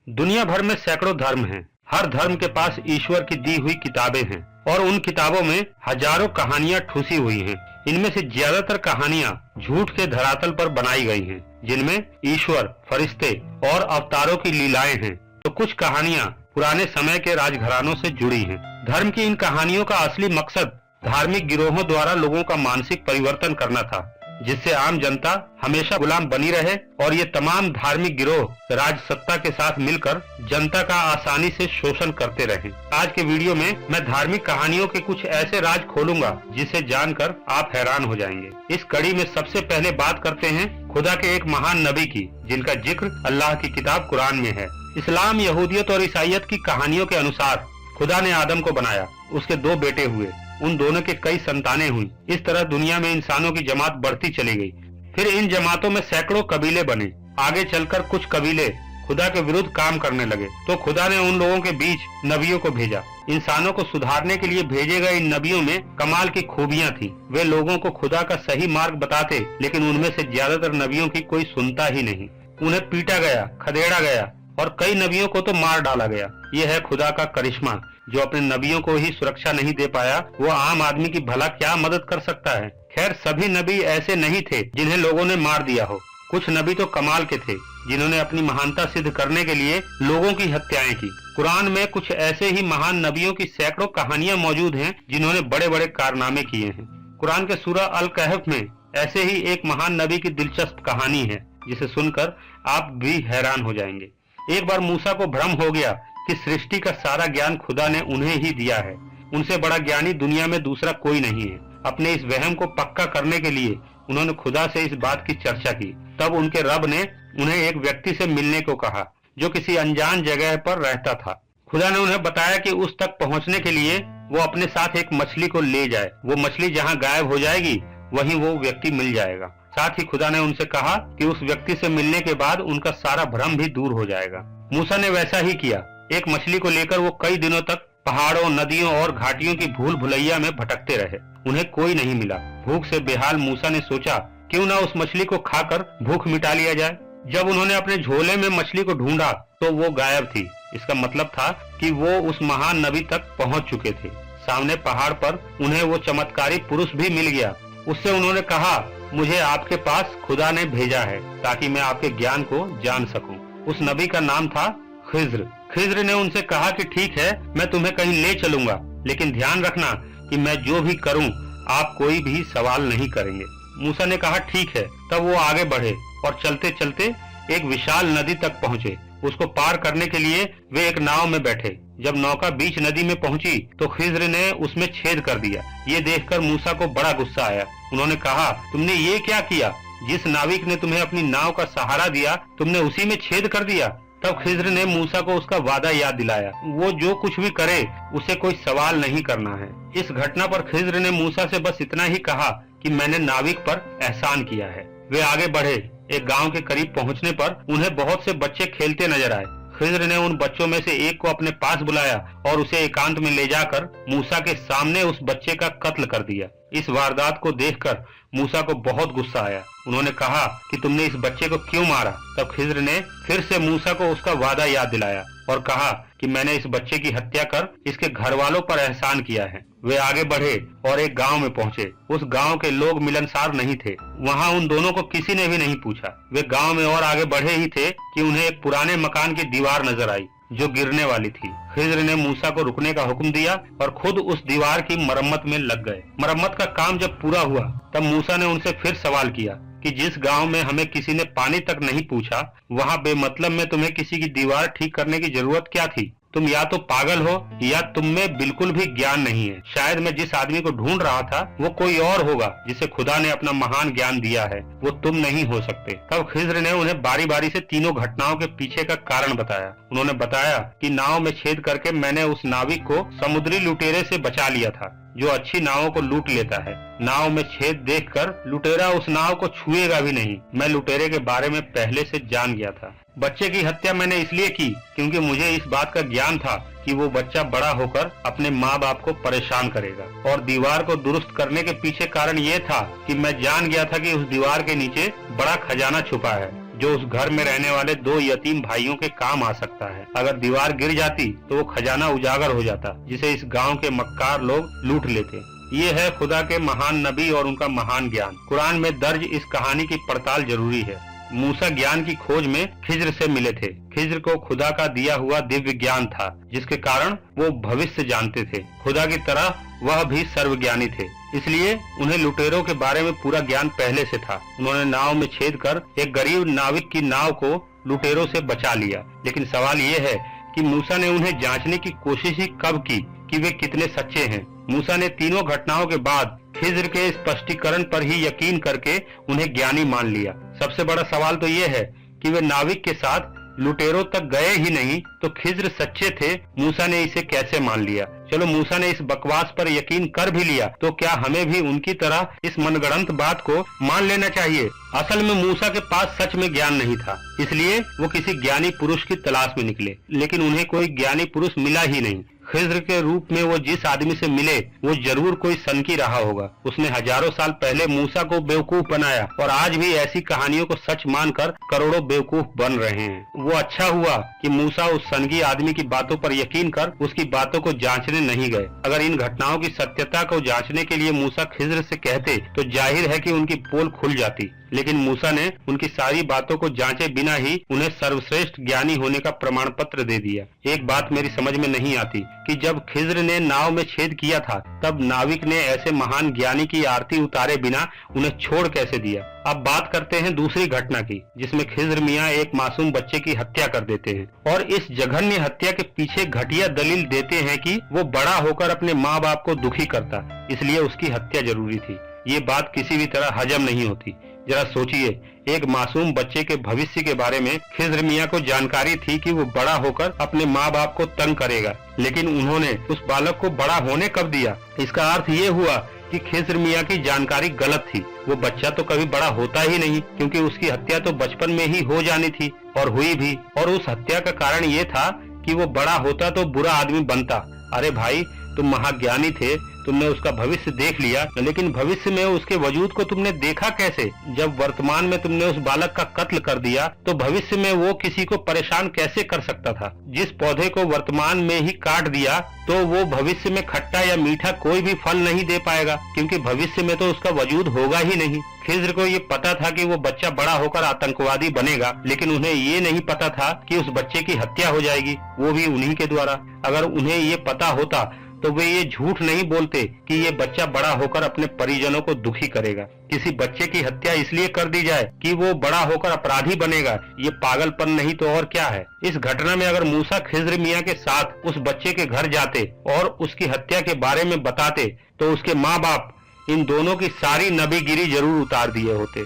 दुनिया भर में सैकड़ों धर्म हैं। हर धर्म के पास ईश्वर की दी हुई किताबें हैं और उन किताबों में हजारों कहानियां ठूसी हुई हैं। इनमें से ज्यादातर कहानियां झूठ के धरातल पर बनाई गई हैं, जिनमें ईश्वर, फरिश्ते और अवतारों की लीलाएं हैं, तो कुछ कहानियां पुराने समय के राजघरानों से जुड़ी हैं। धर्म की इन कहानियों का असली मकसद धार्मिक गिरोहों द्वारा लोगों का मानसिक परिवर्तन करना था, जिससे आम जनता हमेशा गुलाम बनी रहे और ये तमाम धार्मिक गिरोह राज सत्ता के साथ मिलकर जनता का आसानी से शोषण करते रहे। आज के वीडियो में मैं धार्मिक कहानियों के कुछ ऐसे राज खोलूंगा जिसे जानकर आप हैरान हो जाएंगे। इस कड़ी में सबसे पहले बात करते हैं खुदा के एक महान नबी की, जिनका जिक्र अल्लाह की किताब कुरान में है। इस्लाम, यहूदियत और ईसाइयत की कहानियों के अनुसार खुदा ने आदम को बनाया, उसके 2 बेटे हुए, उन दोनों के कई संतानें हुई। इस तरह दुनिया में इंसानों की जमात बढ़ती चली गई। फिर इन जमातों में सैकड़ों कबीले बने। आगे चलकर कुछ कबीले खुदा के विरुद्ध काम करने लगे, तो खुदा ने उन लोगों के बीच नबियों को भेजा। इंसानों को सुधारने के लिए भेजे गए इन नबियों में कमाल की खूबियां थी। वे लोगों को खुदा का सही मार्ग बताते, लेकिन उनमें से ज्यादातर नबियों की कोई सुनता ही नहीं। उन्हें पीटा गया, खदेड़ा गया और कई नबियों को तो मार डाला गया। ये है खुदा का करिश्मा। जो अपने नबियों को ही सुरक्षा नहीं दे पाया, वो आम आदमी की भला क्या मदद कर सकता है। खैर, सभी नबी ऐसे नहीं थे जिन्हें लोगों ने मार दिया हो। कुछ नबी तो कमाल के थे, जिन्होंने अपनी महानता सिद्ध करने के लिए लोगों की हत्याएं की। कुरान में कुछ ऐसे ही महान नबियों की सैकड़ों कहानियां मौजूद हैं, जिन्होंने बड़े बड़े कारनामे किए हैं। कुरान के सूरा अल कहफ में ऐसे ही एक महान नबी की दिलचस्प कहानी है, जिसे सुनकर आप भी हैरान हो जाएंगे। एक बार मूसा को भ्रम हो गया कि सृष्टि का सारा ज्ञान खुदा ने उन्हें ही दिया है। उनसे बड़ा ज्ञानी दुनिया में दूसरा कोई नहीं है। अपने इस वहम को पक्का करने के लिए उन्होंने खुदा से इस बात की चर्चा की। तब उनके रब ने उन्हें एक व्यक्ति से मिलने को कहा, जो किसी अनजान जगह पर रहता था। खुदा ने उन्हें बताया कि उस तक पहुंचने के लिए वो अपने साथ एक मछली को ले जाए। वो मछली जहाँ गायब हो जाएगी, वहीं वो व्यक्ति मिल जाएगा। साथ ही खुदा ने उनसे कहा कि उस व्यक्ति से मिलने के बाद उनका सारा भ्रम भी दूर हो जाएगा। मूसा ने वैसा ही किया। एक मछली को लेकर वो कई दिनों तक पहाड़ों, नदियों और घाटियों की भूल भुलैया में भटकते रहे। उन्हें कोई नहीं मिला। भूख से बेहाल मूसा ने सोचा, क्यों ना उस मछली को खाकर भूख मिटा लिया जाए। जब उन्होंने अपने झोले में मछली को ढूंढा तो वो गायब थी। इसका मतलब था कि वो उस महान नबी तक पहुंच चुके थे। सामने पहाड़ पर उन्हें वो चमत्कारी पुरुष भी मिल गया। उससे उन्होंने कहा, मुझे आपके पास खुदा ने भेजा है ताकि मैं आपके ज्ञान को जान सकूं। उस नबी का नाम था खिज्र। खिज्र ने उनसे कहा कि ठीक है, मैं तुम्हें कहीं ले चलूंगा, लेकिन ध्यान रखना कि मैं जो भी करूं आप कोई भी सवाल नहीं करेंगे। मूसा ने कहा ठीक है। तब वो आगे बढ़े और चलते चलते एक विशाल नदी तक पहुँचे। उसको पार करने के लिए वे एक नाव में बैठे। जब नौका बीच नदी में पहुंची तो खिज्र ने उसमें छेद कर दिया। ये देखकर मूसा को बड़ा गुस्सा आया। उन्होंने कहा, तुमने ये क्या किया? जिस नाविक ने तुम्हें अपनी नाव का सहारा दिया, तुमने उसी में छेद कर दिया। तब खिज्र ने मूसा को उसका वादा याद दिलाया। वो जो कुछ भी करे उसे कोई सवाल नहीं करना है। इस घटना पर खिज्र ने मूसा से बस इतना ही कहा कि मैंने नाविक पर एहसान किया है। वे आगे बढ़े। एक गांव के करीब पहुंचने पर उन्हें बहुत से बच्चे खेलते नजर आए। खिज्र ने उन बच्चों में से एक को अपने पास बुलाया और उसे एकांत में ले जाकर मूसा के सामने उस बच्चे का कत्ल कर दिया। इस वारदात को देखकर मूसा को बहुत गुस्सा आया। उन्होंने कहा कि तुमने इस बच्चे को क्यों मारा? तब खिज्र ने फिर से मूसा को उसका वादा याद दिलाया और कहा कि मैंने इस बच्चे की हत्या कर इसके घर वालों पर एहसान किया है। वे आगे बढ़े और एक गांव में पहुंचे। उस गांव के लोग मिलनसार नहीं थे। वहां उन दोनों को किसी ने भी नहीं पूछा। वे गांव में और आगे बढ़े ही थे कि उन्हें एक पुराने मकान की दीवार नजर आई, जो गिरने वाली थी। खिज्र ने मूसा को रुकने का हुक्म दिया और खुद उस दीवार की मरम्मत में लग गए। मरम्मत का काम जब पूरा हुआ तब मूसा ने उनसे फिर सवाल किया कि जिस गांव में हमें किसी ने पानी तक नहीं पूछा, वहां बेमतलब में तुम्हें किसी की दीवार ठीक करने की जरूरत क्या थी? तुम या तो पागल हो या तुम में बिल्कुल भी ज्ञान नहीं है। शायद मैं जिस आदमी को ढूंढ रहा था वो कोई और होगा जिसे खुदा ने अपना महान ज्ञान दिया है। वो तुम नहीं हो सकते। तब खिज्र ने उन्हें बारी बारी से तीनों घटनाओं के पीछे का कारण बताया। उन्होंने बताया कि नाव में छेद करके मैंने उस नाविक को समुद्री लुटेरे से बचा लिया था, जो अच्छी नावों को लूट लेता है। नाव में छेद देखकर लुटेरा उस नाव को छुएगा भी नहीं। मैं लुटेरे के बारे में पहले से जान गया था। बच्चे की हत्या मैंने इसलिए की क्योंकि मुझे इस बात का ज्ञान था कि वो बच्चा बड़ा होकर अपने माँ बाप को परेशान करेगा। और दीवार को दुरुस्त करने के पीछे कारण ये था कि मैं जान गया था कि उस दीवार के नीचे बड़ा खजाना छुपा है, जो उस घर में रहने वाले 2 यतीम भाइयों के काम आ सकता है। अगर दीवार गिर जाती तो वो खजाना उजागर हो जाता, जिसे इस गांव के मक्कार लोग लूट लेते। ये है खुदा के महान नबी और उनका महान ज्ञान। कुरान में दर्ज इस कहानी की पड़ताल जरूरी है। मूसा ज्ञान की खोज में खिज्र से मिले थे। खिज्र को खुदा का दिया हुआ दिव्य ज्ञान था, जिसके कारण वो भविष्य जानते थे। खुदा की तरह वह भी सर्वज्ञानी थे, इसलिए उन्हें लुटेरों के बारे में पूरा ज्ञान पहले से था। उन्होंने नाव में छेद कर एक गरीब नाविक की नाव को लुटेरों से बचा लिया। लेकिन सवाल ये है कि मूसा ने उन्हें जांचने की कोशिश ही कब की कि वे कितने सच्चे हैं। मूसा ने तीनों घटनाओं के बाद खिज्र के स्पष्टीकरण पर ही यकीन करके उन्हें ज्ञानी मान लिया। सबसे बड़ा सवाल तो ये है कि वे नाविक के साथ लुटेरों तक गए ही नहीं तो खिज्र सच्चे थे, मूसा ने इसे कैसे मान लिया? चलो मूसा ने इस बकवास पर यकीन कर भी लिया, तो क्या हमें भी उनकी तरह इस मनगढ़ंत बात को मान लेना चाहिए? असल में मूसा के पास सच में ज्ञान नहीं था, इसलिए वो किसी ज्ञानी पुरुष की तलाश में निकले, लेकिन उन्हें कोई ज्ञानी पुरुष मिला ही नहीं। खिज्र के रूप में वो जिस आदमी से मिले वो जरूर कोई सनकी रहा होगा। उसने हजारों साल पहले मूसा को बेवकूफ बनाया और आज भी ऐसी कहानियों को सच मानकर करोड़ों बेवकूफ बन रहे हैं। वो अच्छा हुआ कि मूसा उस सनकी आदमी की बातों पर यकीन कर उसकी बातों को जांचने नहीं गए। अगर इन घटनाओं की सत्यता को जांचने के लिए मूसा खिज्र से कहते तो जाहिर है कि उनकी पोल खुल जाती, लेकिन मूसा ने उनकी सारी बातों को जांचे बिना ही उन्हें सर्वश्रेष्ठ ज्ञानी होने का प्रमाण पत्र दे दिया। एक बात मेरी समझ में नहीं आती कि जब खिज्र ने नाव में छेद किया था तब नाविक ने ऐसे महान ज्ञानी की आरती उतारे बिना उन्हें छोड़ कैसे दिया। अब बात करते हैं दूसरी घटना की, जिसमें खिज्र मियाँ एक मासूम बच्चे की हत्या कर देते हैं और इस जघन्य हत्या के पीछे घटिया दलील देते हैं कि वो बड़ा होकर अपने माँ बाप को दुखी करता, इसलिए उसकी हत्या जरूरी थी। ये बात किसी भी तरह हजम नहीं होती। जरा सोचिए, एक मासूम बच्चे के भविष्य के बारे में खिज्र मियाँ को जानकारी थी कि वो बड़ा होकर अपने माँ बाप को तंग करेगा, लेकिन उन्होंने उस बालक को बड़ा होने कब दिया? इसका अर्थ ये हुआ कि खिज्र मियाँ की जानकारी गलत थी। वो बच्चा तो कभी बड़ा होता ही नहीं, क्योंकि उसकी हत्या तो बचपन में ही हो जानी थी और हुई भी। और उस हत्या का कारण ये था कि वो बड़ा होता तो बुरा आदमी बनता। अरे भाई, तुम महाज्ञानी थे, तुमने उसका भविष्य देख लिया, लेकिन भविष्य में उसके वजूद को तुमने देखा कैसे? जब वर्तमान में तुमने उस बालक का कत्ल कर दिया तो भविष्य में वो किसी को परेशान कैसे कर सकता था? जिस पौधे को वर्तमान में ही काट दिया तो वो भविष्य में खट्टा या मीठा कोई भी फल नहीं दे पाएगा, क्योंकि भविष्य में तो उसका वजूद होगा ही नहीं। खिज्र को ये पता था कि वो बच्चा बड़ा होकर आतंकवादी बनेगा, लेकिन उन्हें ये नहीं पता था कि उस बच्चे की हत्या हो जाएगी, वो भी उन्हीं के द्वारा। अगर उन्हें ये पता होता तो वे ये झूठ नहीं बोलते कि ये बच्चा बड़ा होकर अपने परिजनों को दुखी करेगा। किसी बच्चे की हत्या इसलिए कर दी जाए कि वो बड़ा होकर अपराधी बनेगा, ये पागलपन नहीं तो और क्या है। इस घटना में अगर मूसा खिज्र मियाँ के साथ उस बच्चे के घर जाते और उसकी हत्या के बारे में बताते तो उसके माँ बाप इन दोनों की सारी नबीगिरी जरूर उतार दिए होते।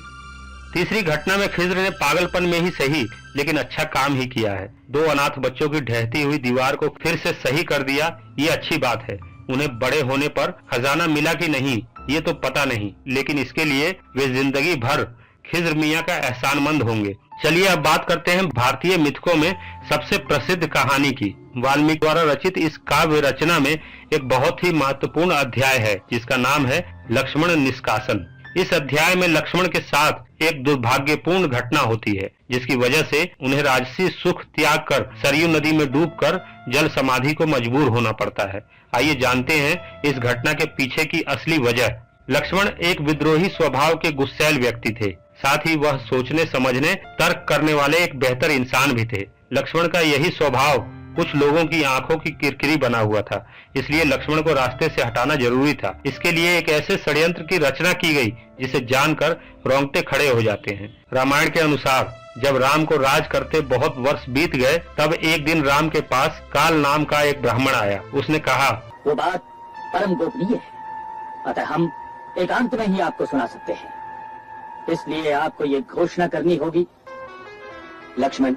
तीसरी घटना में खिज्र ने पागलपन में ही सही लेकिन अच्छा काम ही किया है। 2 अनाथ बच्चों की ढहती हुई दीवार को फिर से सही कर दिया, ये अच्छी बात है। उन्हें बड़े होने पर खजाना मिला कि नहीं ये तो पता नहीं, लेकिन इसके लिए वे जिंदगी भर खिज्र मियाँ का एहसानमंद होंगे। चलिए अब बात करते हैं भारतीय मिथकों में सबसे प्रसिद्ध कहानी की। वाल्मीकि द्वारा रचित इस काव्य रचना में एक बहुत ही महत्वपूर्ण अध्याय है जिसका नाम है लक्ष्मण निष्कासन। इस अध्याय में लक्ष्मण के साथ एक दुर्भाग्यपूर्ण घटना होती है, जिसकी वजह से उन्हें राजसी सुख त्याग कर सरयू नदी में डूबकर जल समाधि को मजबूर होना पड़ता है। आइए जानते हैं इस घटना के पीछे की असली वजह। लक्ष्मण एक विद्रोही स्वभाव के गुस्सैल व्यक्ति थे, साथ ही वह सोचने समझने तर्क करने वाले एक बेहतर इंसान भी थे। लक्ष्मण का यही स्वभाव कुछ लोगों की आंखों की किरकिरी बना हुआ था, इसलिए लक्ष्मण को रास्ते से हटाना जरूरी था। इसके लिए एक ऐसे षड्यंत्र की रचना की गई जिसे जानकर रोंगटे खड़े हो जाते हैं। रामायण के अनुसार जब राम को राज करते बहुत वर्ष बीत गए, तब एक दिन राम के पास काल नाम का एक ब्राह्मण आया। उसने कहा, वो बात परम गोपनीय है, अतः हम एकांत में ही आपको सुना सकते हैं, इसलिए आपको ये घोषणा करनी होगी। लक्ष्मण,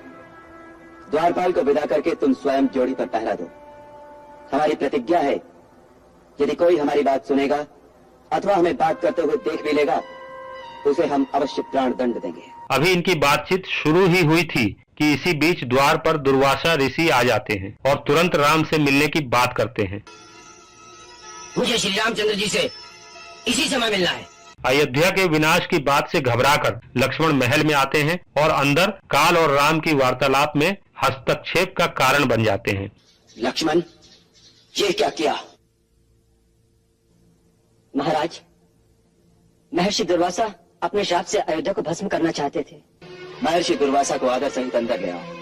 द्वारपाल को विदा करके तुम स्वयं जोड़ी पर पहरा दो। हमारी प्रतिज्ञा है, यदि कोई हमारी बात सुनेगा अथवा हमें बात करते हुए देख भी लेगा, उसे हम अवश्य प्राण दंड देंगे। अभी इनकी बातचीत शुरू ही हुई थी कि इसी बीच द्वार पर दुर्वासा ऋषि आ जाते हैं और तुरंत राम से मिलने की बात करते हैं। मुझे श्री रामचंद्र जी से इसी समय मिलना है। अयोध्या के विनाश की बात से घबराकर लक्ष्मण महल में आते हैं और अंदर काल और राम की वार्तालाप में हस्तक्षेप का कारण बन जाते हैं। लक्ष्मण, ये क्या किया? महाराज, महर्षि दुर्वासा अपने श्राप से अयोध्या को भस्म करना चाहते थे। महर्षि दुर्वासा को आदर सहित अंदर ले आओ।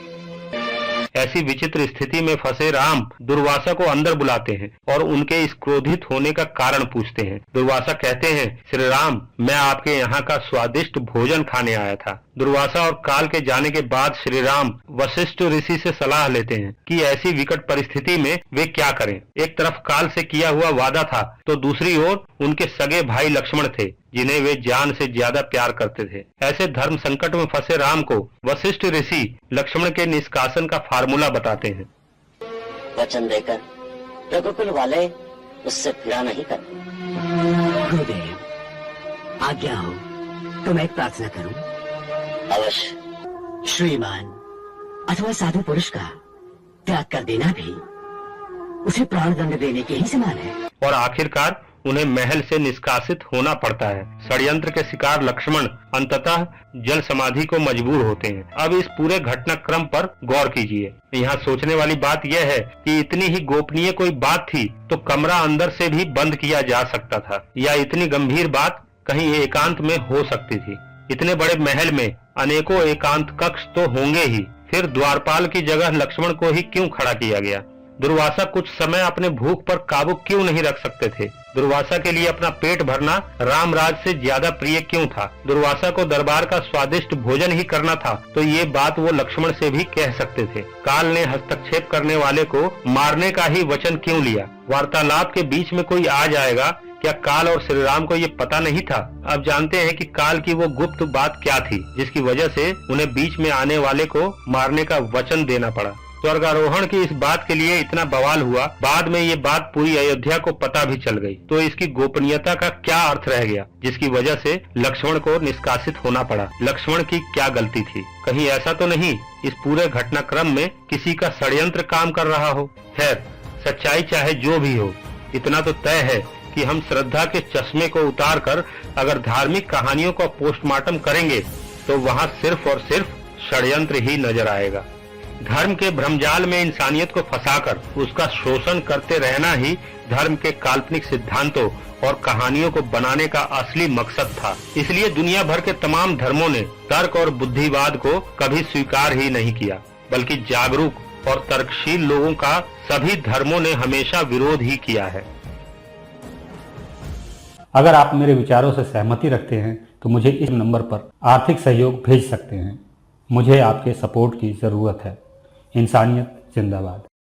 ऐसी विचित्र स्थिति में फंसे राम दुर्वासा को अंदर बुलाते हैं और उनके इस क्रोधित होने का कारण पूछते हैं। दुर्वासा कहते हैं, श्री राम, मैं आपके यहाँ का स्वादिष्ट भोजन खाने आया था। दुर्वासा और काल के जाने के बाद श्री राम वशिष्ठ ऋषि से सलाह लेते हैं कि ऐसी विकट परिस्थिति में वे क्या करें। एक तरफ काल से किया हुआ वादा था तो दूसरी ओर उनके सगे भाई लक्ष्मण थे जिन्हें वे जान से ज्यादा प्यार करते थे। ऐसे धर्म संकट में फंसे राम को वशिष्ठ ऋषि लक्ष्मण के निष्कासन का फार्मूला बताते हैं। वचन देकर रघुकुल वाले उससे फिरा नहीं करते। गुरुदेव, आज्ञा हो तो मैं एक प्रार्थना करूं? अवश्य। श्रीमान अथवा साधु पुरुष का त्याग कर देना भी उसे प्राण दंड देने के ही समान है। और आखिरकार उन्हें महल से निष्कासित होना पड़ता है। षड्यंत्र के शिकार लक्ष्मण अंततः जल समाधि को मजबूर होते हैं। अब इस पूरे घटनाक्रम पर गौर कीजिए। यहाँ सोचने वाली बात यह है कि इतनी ही गोपनीय कोई बात थी तो कमरा अंदर से भी बंद किया जा सकता था, या इतनी गंभीर बात कहीं एकांत में हो सकती थी। इतने बड़े महल में अनेकों एकांत कक्ष तो होंगे ही, फिर द्वारपाल की जगह लक्ष्मण को ही क्यों खड़ा किया गया? दुर्वासा कुछ समय अपने भूख पर काबू क्यों नहीं रख सकते थे? दुर्वासा के लिए अपना पेट भरना रामराज से ज्यादा प्रिय क्यों था? दुर्वासा को दरबार का स्वादिष्ट भोजन ही करना था तो ये बात वो लक्ष्मण से भी कह सकते थे। काल ने हस्तक्षेप करने वाले को मारने का ही वचन क्यों लिया? वार्तालाप के बीच में कोई आ जाएगा, क्या काल और श्री राम को ये पता नहीं था? अब जानते हैं कि काल की वो गुप्त बात क्या थी जिसकी वजह से उन्हें बीच में आने वाले को मारने का वचन देना पड़ा। स्वर्गारोहण की इस बात के लिए इतना बवाल हुआ, बाद में ये बात पूरी अयोध्या को पता भी चल गई, तो इसकी गोपनीयता का क्या अर्थ रह गया जिसकी वजह से लक्ष्मण को निष्कासित होना पड़ा? लक्ष्मण की क्या गलती थी? कहीं ऐसा तो नहीं इस पूरे घटनाक्रम में किसी का षड्यंत्र काम कर रहा हो? खैर, सच्चाई चाहे जो भी हो, इतना तो तय है कि हम श्रद्धा के चश्मे को उतारकर अगर धार्मिक कहानियों का पोस्टमार्टम करेंगे तो वहाँ सिर्फ और सिर्फ षड्यंत्र ही नजर आएगा। धर्म के भ्रमजाल में इंसानियत को फंसाकर उसका शोषण करते रहना ही धर्म के काल्पनिक सिद्धांतों और कहानियों को बनाने का असली मकसद था। इसलिए दुनिया भर के तमाम धर्मों ने तर्क और बुद्धिवाद को कभी स्वीकार ही नहीं किया, बल्कि जागरूक और तर्कशील लोगों का सभी धर्मों ने हमेशा विरोध ही किया है। अगर आप मेरे विचारों से सहमति रखते हैं तो मुझे इस नंबर पर आर्थिक सहयोग भेज सकते हैं। मुझे आपके सपोर्ट की जरूरत है। इंसानियत जिंदाबाद।